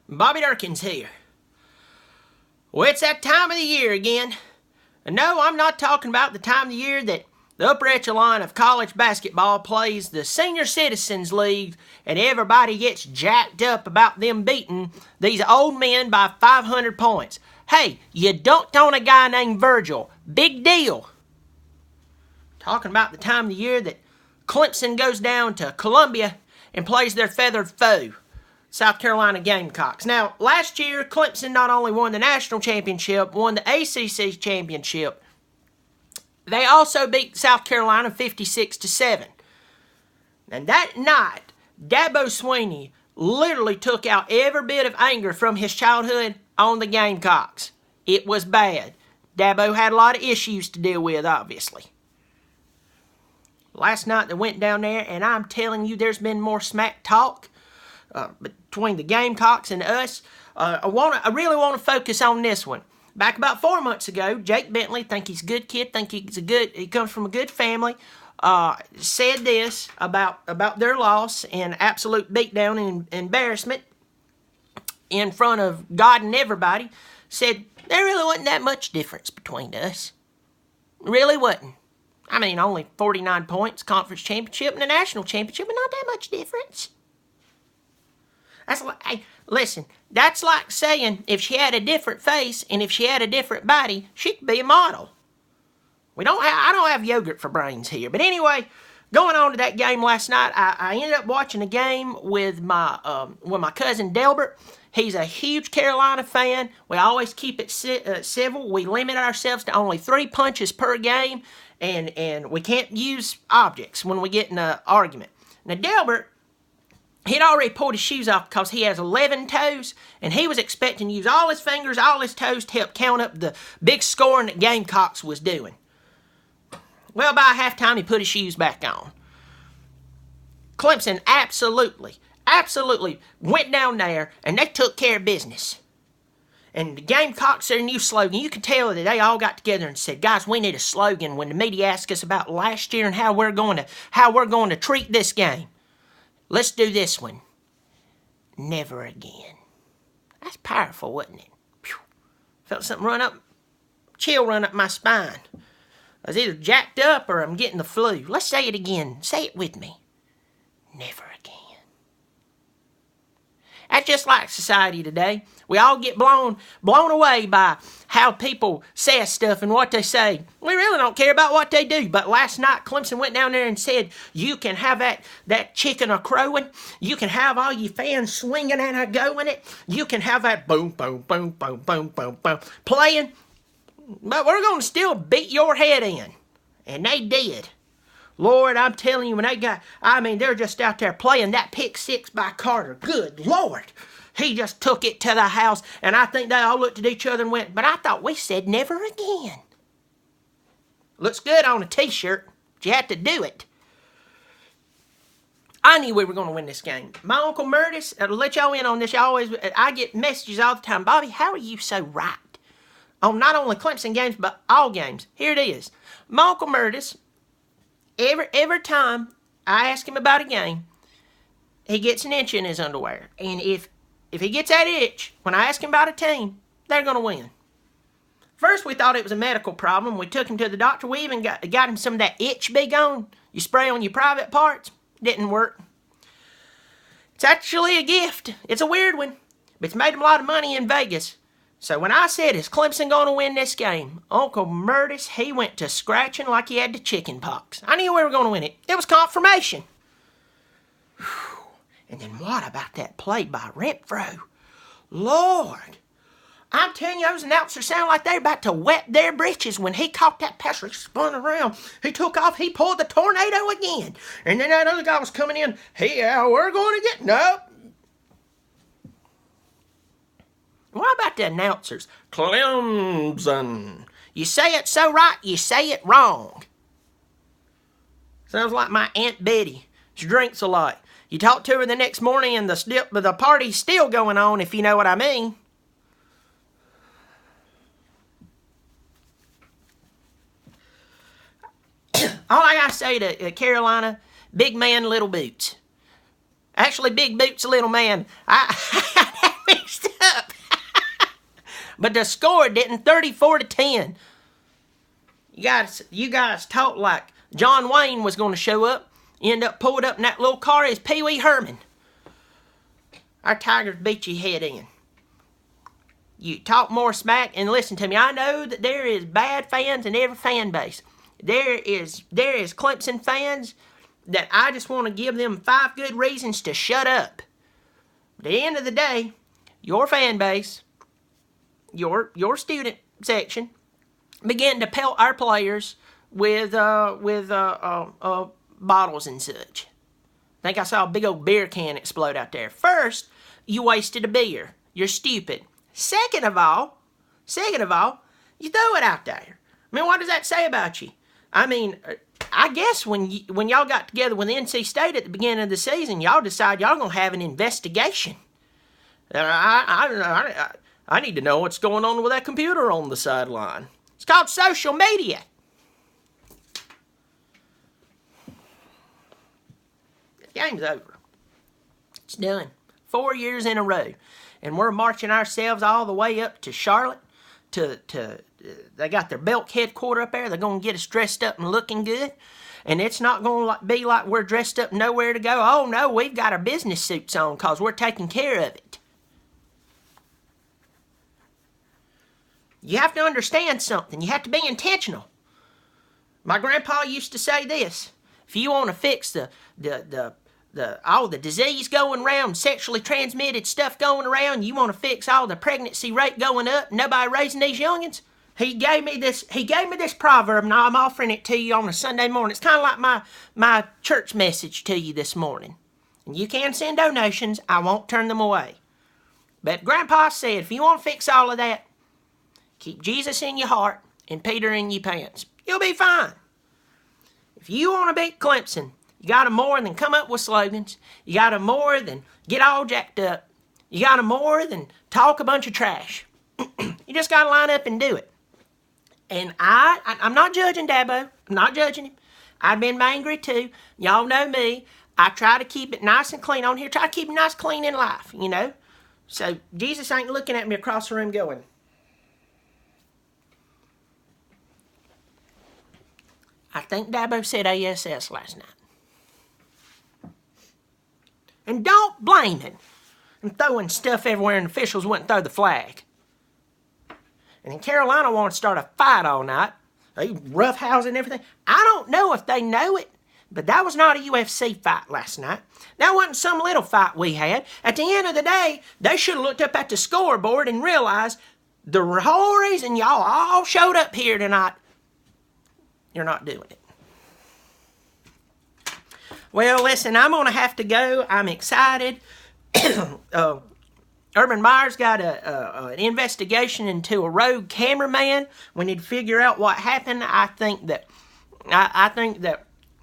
Bobby Dirkens here. Well, it's that time of the year again. And no, I'm not talking about the time of the year that the upper echelon of college basketball plays the Senior Citizens League and everybody gets jacked up about them beating these old men by 500 points. Hey, you dunked on a guy named Virgil. Big deal. Talking about the time of the year that Clemson goes down to Columbia and plays their feathered foe, South Carolina Gamecocks. Now, last year, Clemson not only won the national championship, won the ACC championship, they also beat South Carolina 56-7. And that night, Dabo Swinney literally took out every bit of anger from his childhood on the Gamecocks. It was bad. Dabo had a lot of issues to deal with, obviously. Last night they went down there, and I'm telling you, there's been more smack talk between the Gamecocks and us. I really want to focus on this one. Back about 4 months ago, Jake Bentley, think he's a good kid, he comes from a good family, said this about their loss and absolute beatdown and embarrassment in front of God and everybody. Said there really wasn't that much difference between us. Really wasn't. I mean, only 49 points, conference championship and the national championship, but not that much difference. That's like, hey, listen, that's like saying if she had a different face and if she had a different body, she could be a model. I don't have yogurt for brains here. But anyway, going on to that game last night, I ended up watching a game with my cousin Delbert. He's a huge Carolina fan. We always keep it civil. We limit ourselves to only 3 punches per game, and we can't use objects when we get in an argument. Now, Delbert, he'd already pulled his shoes off because he has 11 toes, and he was expecting to use all his fingers, all his toes to help count up the big scoring that Gamecocks was doing. Well, by halftime, he put his shoes back on. Clemson absolutely went down there, and they took care of business. And the Gamecocks, their new slogan, you can tell that they all got together and said, guys, we need a slogan when the media asked us about last year and how we're going to treat this game. Let's do this one. Never again. That's powerful, wasn't it? Whew. Felt something chill run up my spine. I was either jacked up or I'm getting the flu. Let's say it again. Say it with me. Never again. That's just like society today. We all get blown away by how people say stuff and what they say. We really don't care about what they do. But last night, Clemson went down there and said, you can have that chicken a-crowing. You can have all your fans swinging and a-going it. You can have that boom, boom, boom, boom, boom, boom, boom playing. But we're going to still beat your head in. And they did. Lord, I'm telling you, when they're just out there playing that pick six by Carter. Good Lord. He just took it to the house, and I think they all looked at each other and went, but I thought we said never again. Looks good on a t-shirt, but you had to do it. I knew we were going to win this game. My Uncle Murtis, I'll let y'all in on this. I get messages all the time. Bobby, how are you so right on not only Clemson games, but all games? Here it is. My Uncle Murtis, every time I ask him about a game, he gets an itch in his underwear. And if he gets that itch, when I ask him about a team, they're going to win. First, we thought it was a medical problem. We took him to the doctor. We even got him some of that itch big on. You spray on your private parts. Didn't work. It's actually a gift. It's a weird one. But it's made him a lot of money in Vegas. So when I said, is Clemson going to win this game? Uncle Murtis, he went to scratching like he had the chicken pox. I knew we were going to win it. It was confirmation. Whew. And then what about that play by Renfro? Lord. I'm telling you, those announcers sound like they're about to wet their britches when he caught that pass. He spun around. He took off. He pulled the tornado again. And then that other guy was coming in. We're going to get... Nope. What about the announcers? Clemson. You say it so right, you say it wrong. Sounds like my Aunt Betty. She drinks a lot. You talk to her the next morning and the party's still going on, if you know what I mean. All I gotta say to Carolina, big man, little boots. Actually, big boots, little man. I mixed But the score didn't, 34-10. You guys talk like John Wayne was going to show up. End up pulled up in that little car as Pee Wee Herman. Our Tigers beat your head in. You talk more smack and listen to me. I know that there is bad fans in every fan base. There is Clemson fans that I just want to give them 5 good reasons to shut up. But at the end of the day, your fan base, your student section, began to pelt our players with bottles and such. I think I saw a big old beer can explode out there. First, you wasted a beer. You're stupid. Second of all, you throw it out there. I mean, what does that say about you? I mean, I guess when y'all got together with NC State at the beginning of the season, y'all decide y'all gonna have an investigation. I need to know what's going on with that computer on the sideline. It's called social media. The game's over. It's done. 4 years in a row. And we're marching ourselves all the way up to Charlotte. They got their Belk headquarters up there. They're going to get us dressed up and looking good. And it's not going to be like we're dressed up nowhere to go. Oh, no, we've got our business suits on because we're taking care of it. You have to understand something. You have to be intentional. My grandpa used to say this. If you want to fix all the disease going around, sexually transmitted stuff going around, you want to fix all the pregnancy rate going up, nobody raising these youngins, he gave me this proverb, and I'm offering it to you on a Sunday morning. It's kind of like my church message to you this morning. And you can send donations. I won't turn them away. But Grandpa said, if you want to fix all of that, keep Jesus in your heart and Peter in your pants. You'll be fine. If you want to beat Clemson, you got to more than come up with slogans. You got to more than get all jacked up. You got to more than talk a bunch of trash. You just got to line up and do it. And I'm not judging Dabo. I'm not judging him. I've been angry too. Y'all know me. I try to keep it nice and clean on here. Try to keep it nice clean in life, you know. So Jesus ain't looking at me across the room going, I think Dabo said ASS last night. And don't blame him. And throwing stuff everywhere and officials wouldn't throw the flag. And in Carolina want to start a fight all night. They roughhousing everything. I don't know if they know it, but that was not a UFC fight last night. That wasn't some little fight we had. At the end of the day, they should have looked up at the scoreboard and realized the whole reason y'all all showed up here tonight, you're not doing it. Well, listen, I'm going to have to go. I'm excited. Urban Meyer's got an investigation into a rogue cameraman. We need to figure out what happened. I think that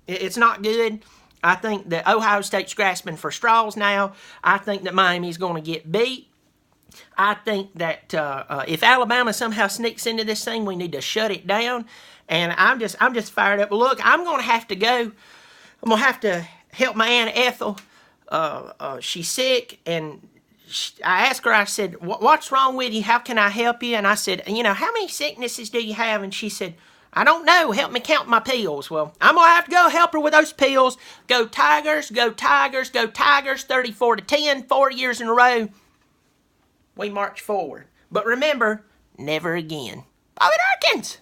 it's not good. I think that Ohio State's grasping for straws now. I think that Miami's going to get beat. I think that if Alabama somehow sneaks into this thing, we need to shut it down. And I'm just fired up. Look, I'm going to have to go. I'm going to have to help my Aunt Ethel. She's sick, and I asked her, I said, what's wrong with you? How can I help you? And I said, how many sicknesses do you have? And she said, I don't know. Help me count my pills. Well, I'm going to have to go help her with those pills. Go Tigers, go Tigers, go Tigers, 34-10, 4 years in a row. We march forward. But remember, never again. Bobby Dirkens!